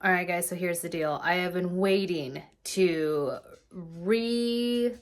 All right, guys, so here's the deal. I have been waiting to revamp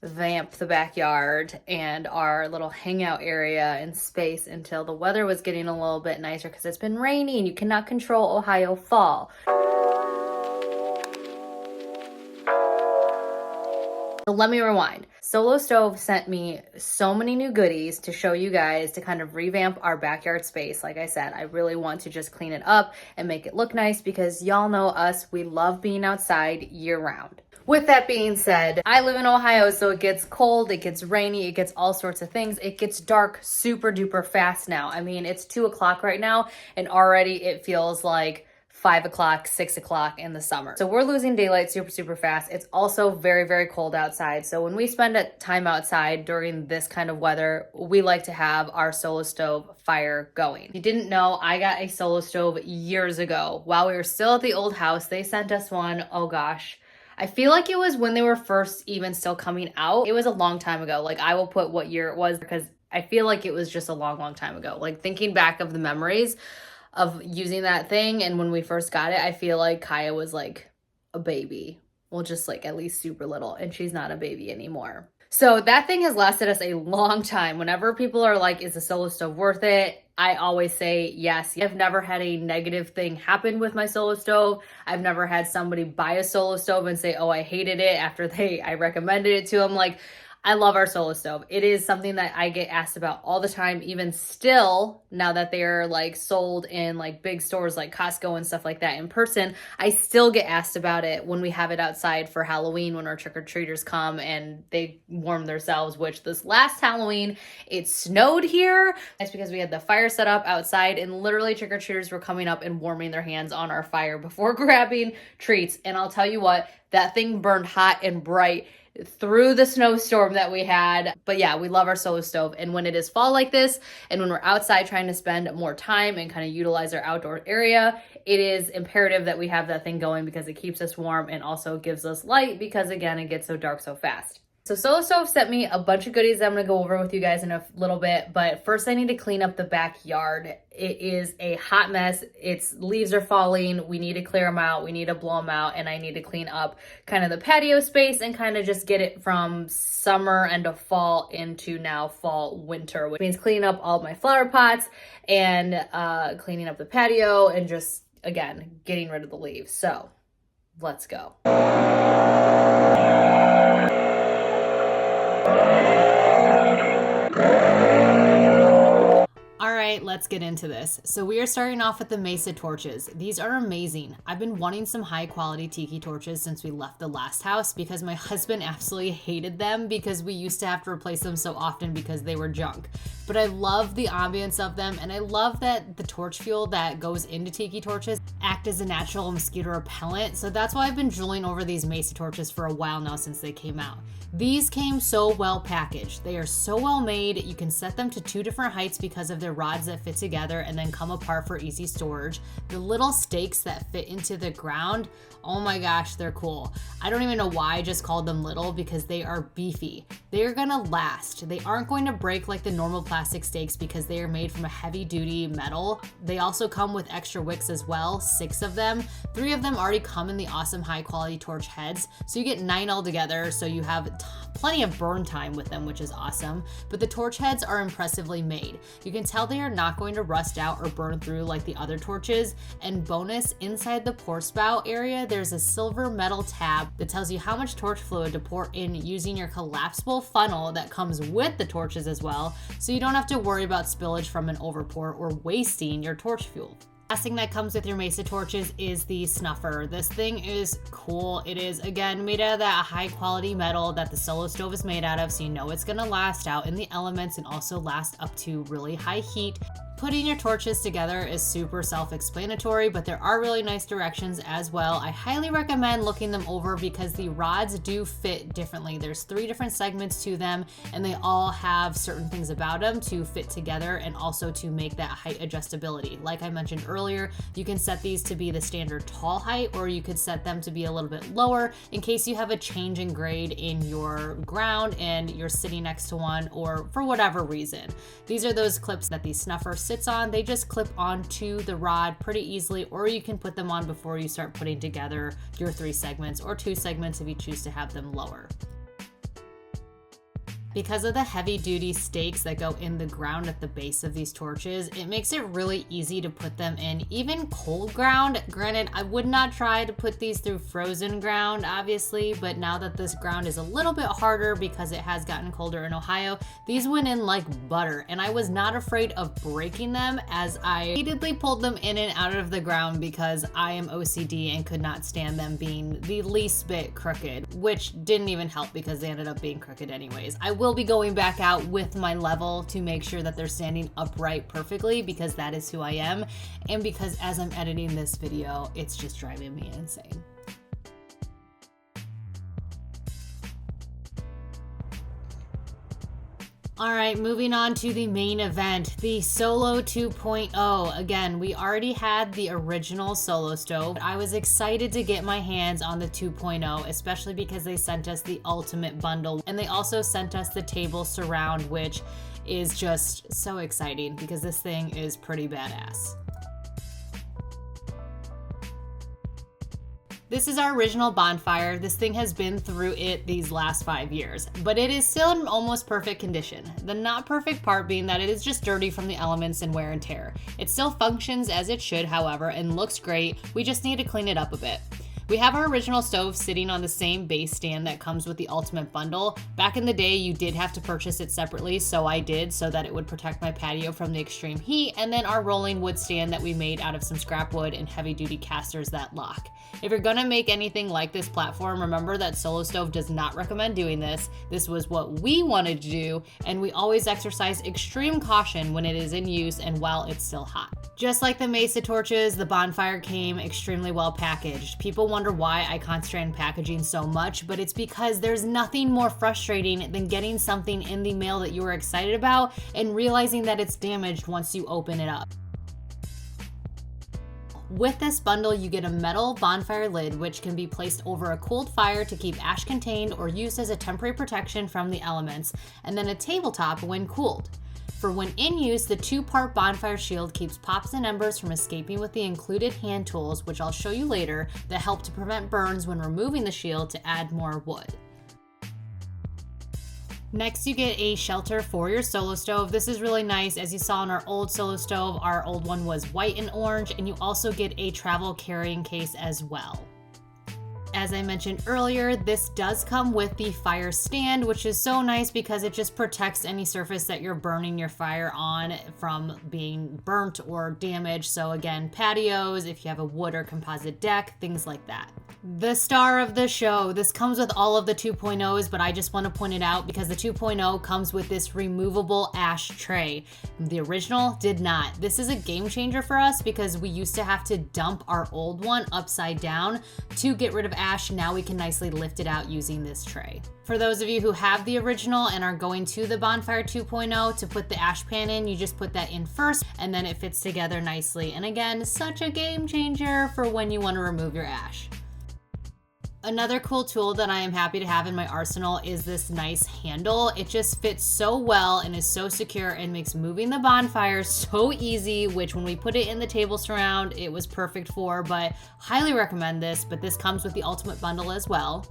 the backyard and our little hangout area and space until the weather was getting a little bit nicer because it's been rainy and you cannot control Ohio fall. So let me rewind. Solo Stove sent me so many new goodies to show you guys to kind of revamp our backyard space. Like I said, I really want to just clean it up and make it look nice because y'all know us, we love being outside year round. With that being said, I live in Ohio, so it gets cold, it gets rainy, it gets all sorts of things. It gets dark super duper fast now. I mean, it's 2 o'clock right now and already it feels like 5 o'clock, 6 o'clock in the summer. So we're losing daylight super fast. It's also very cold outside. So when we spend time outside during this kind of weather, we like to have our Solo Stove fire going. If you didn't know, I got a Solo Stove years ago. While we were still at the old house, they sent us one, oh gosh. I feel like it was when they were first even still coming out. It was a long time ago. Like I will put what year it was because I feel like it was just a long time ago. Like thinking back of the memories of using that thing and when we first got it, I feel like Kaya was like a baby. Well, just like at least super little, and she's not a baby anymore. So that thing has lasted us a long time. Whenever people are like, is the Solo Stove worth it? I always say yes. I've never had a negative thing happen with my Solo Stove. I've never had somebody buy a Solo Stove and say, oh, I hated it after I recommended it to them. Like, I love our Solo Stove. It is something that I get asked about all the time, even still, now that they're like sold in like big stores like Costco and stuff like that in person. I still get asked about it when we have it outside for Halloween when our trick-or-treaters come and they warm themselves, which this last Halloween, it snowed here. That's because we had the fire set up outside and literally trick-or-treaters were coming up and warming their hands on our fire before grabbing treats. And I'll tell you what, that thing burned hot and bright through the snowstorm that we had. But yeah, we love our Solo Stove. And when it is fall like this, and when we're outside trying to spend more time and kind of utilize our outdoor area, it is imperative that we have that thing going because it keeps us warm and also gives us light because again, it gets so dark so fast. So Solo Stove sent me a bunch of goodies that I'm gonna go over with you guys in a little bit, but first I need to clean up the backyard. It is a hot mess. Its leaves are falling. We need to clear them out. We need to blow them out, and I need to clean up kind of the patio space and kind of just get it from summer and of fall into now fall winter, which means cleaning up all of my flower pots and cleaning up the patio and just, again, getting rid of the leaves. So let's go. Alright, let's get into this. So we are starting off with the Mesa torches. These are amazing. I've been wanting some high quality tiki torches since we left the last house because my husband absolutely hated them because we used to have to replace them so often because they were junk. But I love the ambience of them, and I love that the torch fuel that goes into tiki torches act as a natural mosquito repellent. So that's why I've been drooling over these Mesa torches for a while now since they came out. These came so well packaged. They are so well made. You can set them to 2 different heights because of their rods that fit together and then come apart for easy storage. The little stakes that fit into the ground, oh my gosh, they're cool. I don't even know why I just called them little because they are beefy. They are gonna last. They aren't going to break like the normal plastic stakes because they are made from a heavy duty metal. They also come with extra wicks as well, 6 of them. 3 of them already come in the awesome high quality torch heads. So you get 9 altogether, so you have plenty of burn time with them, which is awesome. But the torch heads are impressively made. You can tell they are not going to rust out or burn through like the other torches. And bonus, inside the pour spout area, there's a silver metal tab that tells you how much torch fluid to pour in using your collapsible funnel that comes with the torches as well, so you don't have to worry about spillage from an overpour or wasting your torch fuel. Last thing that comes with your Mesa torches is the snuffer. This thing is cool. It is, again, made out of that high quality metal that the Solo Stove is made out of, so you know it's gonna last out in the elements and also last up to really high heat. Putting your torches together is super self-explanatory, but there are really nice directions as well. I highly recommend looking them over because the rods do fit differently. There's 3 different segments to them, and they all have certain things about them to fit together and also to make that height adjustability. Like I mentioned earlier, you can set these to be the standard tall height, or you could set them to be a little bit lower in case you have a change in grade in your ground and you're sitting next to one, or for whatever reason. These are those clips that the snuffer sits on, they just clip onto the rod pretty easily, or you can put them on before you start putting together your 3 segments or 2 segments if you choose to have them lower. Because of the heavy duty stakes that go in the ground at the base of these torches, it makes it really easy to put them in even cold ground. Granted, I would not try to put these through frozen ground, obviously, but now that this ground is a little bit harder because it has gotten colder in Ohio, these went in like butter, and I was not afraid of breaking them as I repeatedly pulled them in and out of the ground because I am OCD and could not stand them being the least bit crooked, which didn't even help because they ended up being crooked anyways. I will be going back out with my level to make sure that they're standing upright perfectly because that is who I am, and because as I'm editing this video, it's just driving me insane. All right, moving on to the main event, the Solo 2.0. Again, we already had the original Solo stove. I was excited to get my hands on the 2.0, especially because they sent us the ultimate bundle, and they also sent us the table surround, which is just so exciting because this thing is pretty badass. This is our original bonfire. This thing has been through it these last 5 years, but it is still in almost perfect condition. The not perfect part being that it is just dirty from the elements and wear and tear. It still functions as it should, however, and looks great. We just need to clean it up a bit. We have our original stove sitting on the same base stand that comes with the ultimate bundle. Back in the day, you did have to purchase it separately, so I did, so that it would protect my patio from the extreme heat, and then our rolling wood stand that we made out of some scrap wood and heavy duty casters that lock. If you're gonna make anything like this platform, remember that Solo Stove does not recommend doing this. This was what we wanted to do, and we always exercise extreme caution when it is in use and while it's still hot. Just like the Mesa torches, the bonfire came extremely well packaged. People wonder why I concentrate on packaging so much, but it's because there's nothing more frustrating than getting something in the mail that you were excited about and realizing that it's damaged once you open it up. With this bundle, you get a metal bonfire lid, which can be placed over a cooled fire to keep ash contained or used as a temporary protection from the elements, and then a tabletop when cooled. For when in use, the 2-part bonfire shield keeps pops and embers from escaping with the included hand tools, which I'll show you later, that help to prevent burns when removing the shield to add more wood. Next, you get a shelter for your Solo Stove. This is really nice. As you saw in our old Solo Stove, our old one was white and orange, and you also get a travel carrying case as well. As I mentioned earlier, this does come with the fire stand, which is so nice because it just protects any surface that you're burning your fire on from being burnt or damaged. So again, patios, if you have a wood or composite deck, things like that. The star of the show. This comes with all of the 2.0s, but I just want to point it out because the 2.0 comes with this removable ash tray. The original did not. This is a game changer for us because we used to have to dump our old one upside down to get rid of ash. Now we can nicely lift it out using this tray. For those of you who have the original and are going to the Bonfire 2.0 to put the ash pan in, you just put that in first and then it fits together nicely. And again, such a game changer for when you want to remove your ash. Another cool tool that I am happy to have in my arsenal is this nice handle. It just fits so well and is so secure and makes moving the bonfire so easy, which when we put it in the table surround, it was perfect for, but highly recommend this, but this comes with the ultimate bundle as well.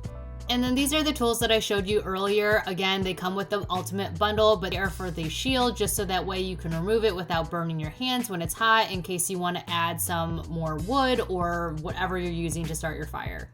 And then these are the tools that I showed you earlier. Again, they come with the ultimate bundle, but they are for the shield, just so that way you can remove it without burning your hands when it's hot in case you want to add some more wood or whatever you're using to start your fire.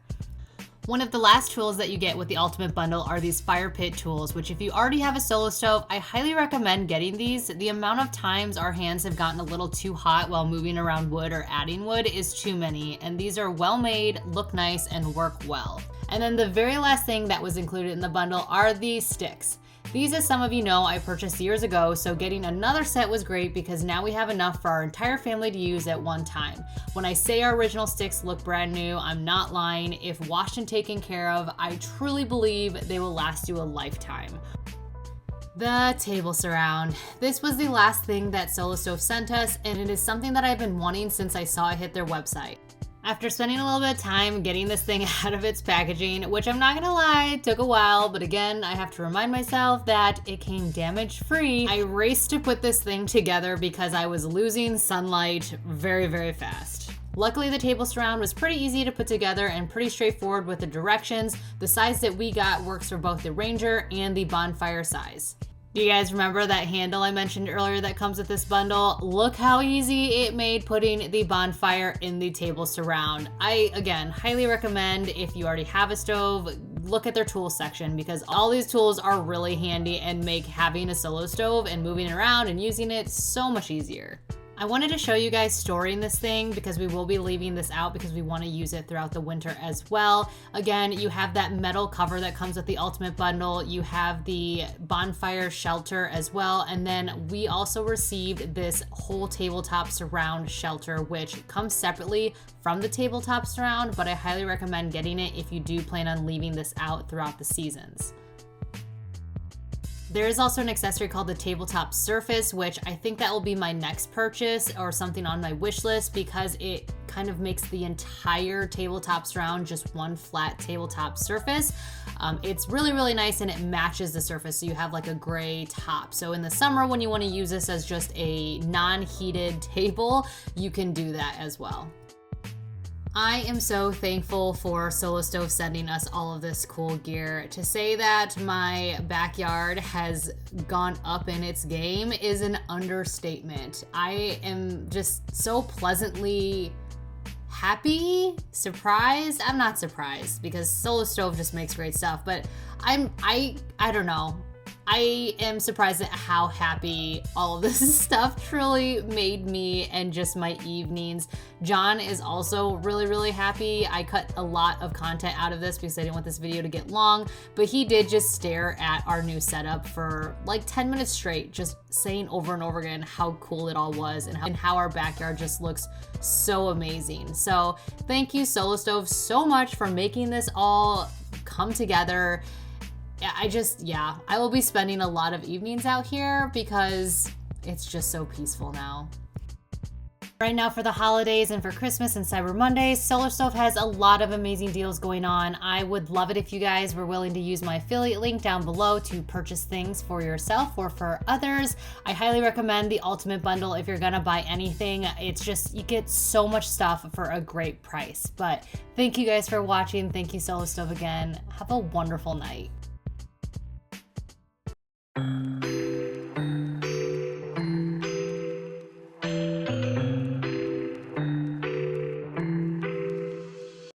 One of the last tools that you get with the ultimate bundle are these fire pit tools, which if you already have a Solo Stove, I highly recommend getting these. The amount of times our hands have gotten a little too hot while moving around wood or adding wood is too many, and these are well made, look nice, and work well. And then the very last thing that was included in the bundle are these sticks. These, as some of you know, I purchased years ago, so getting another set was great because now we have enough for our entire family to use at one time. When I say our original sticks look brand new, I'm not lying. If washed and taken care of, I truly believe they will last you a lifetime. The table surround. This was the last thing that Solo Stove sent us, and it is something that I've been wanting since I saw it hit their website. After spending a little bit of time getting this thing out of its packaging, which I'm not gonna lie, took a while, but again, I have to remind myself that it came damage-free. I raced to put this thing together because I was losing sunlight very, very fast. Luckily, the table surround was pretty easy to put together and pretty straightforward with the directions. The size that we got works for both the Ranger and the bonfire size. Do you guys remember that handle I mentioned earlier that comes with this bundle? Look how easy it made putting the bonfire in the table surround. I, again, highly recommend if you already have a stove, look at their tools section because all these tools are really handy and make having a solo stove and moving it around and using it so much easier. I wanted to show you guys storing this thing because we will be leaving this out because we want to use it throughout the winter as well. Again, you have that metal cover that comes with the Ultimate Bundle. You have the bonfire shelter as well. And then we also received this whole tabletop surround shelter, which comes separately from the tabletop surround, but I highly recommend getting it if you do plan on leaving this out throughout the seasons. There is also an accessory called the tabletop surface, which I think that will be my next purchase or something on my wish list because it kind of makes the entire tabletop surround just one flat tabletop surface. It's really, really nice and it matches the surface. So you have like a gray top. So in the summer when you want to use this as just a non-heated table, you can do that as well. I am so thankful for Solo Stove sending us all of this cool gear. To say that my backyard has gone up in its game is an understatement. I am just so pleasantly happy, surprised. I'm not surprised because Solo Stove just makes great stuff, but I don't know. I am surprised at how happy all of this stuff truly made me and just my evenings. John is also really, really happy. I cut a lot of content out of this because I didn't want this video to get long, but he did just stare at our new setup for like 10 minutes straight, just saying over and over again how cool it all was and how our backyard just looks so amazing. So thank you, Solo Stove, so much for making this all come together. I will be spending a lot of evenings out here because it's just so peaceful now. Right now for the holidays and for Christmas and Cyber Monday, Solo Stove has a lot of amazing deals going on. I would love it if you guys were willing to use my affiliate link down below to purchase things for yourself or for others. I highly recommend the Ultimate Bundle if you're gonna buy anything. It's just, you get so much stuff for a great price. But thank you guys for watching. Thank you, Solo Stove, again. Have a wonderful night.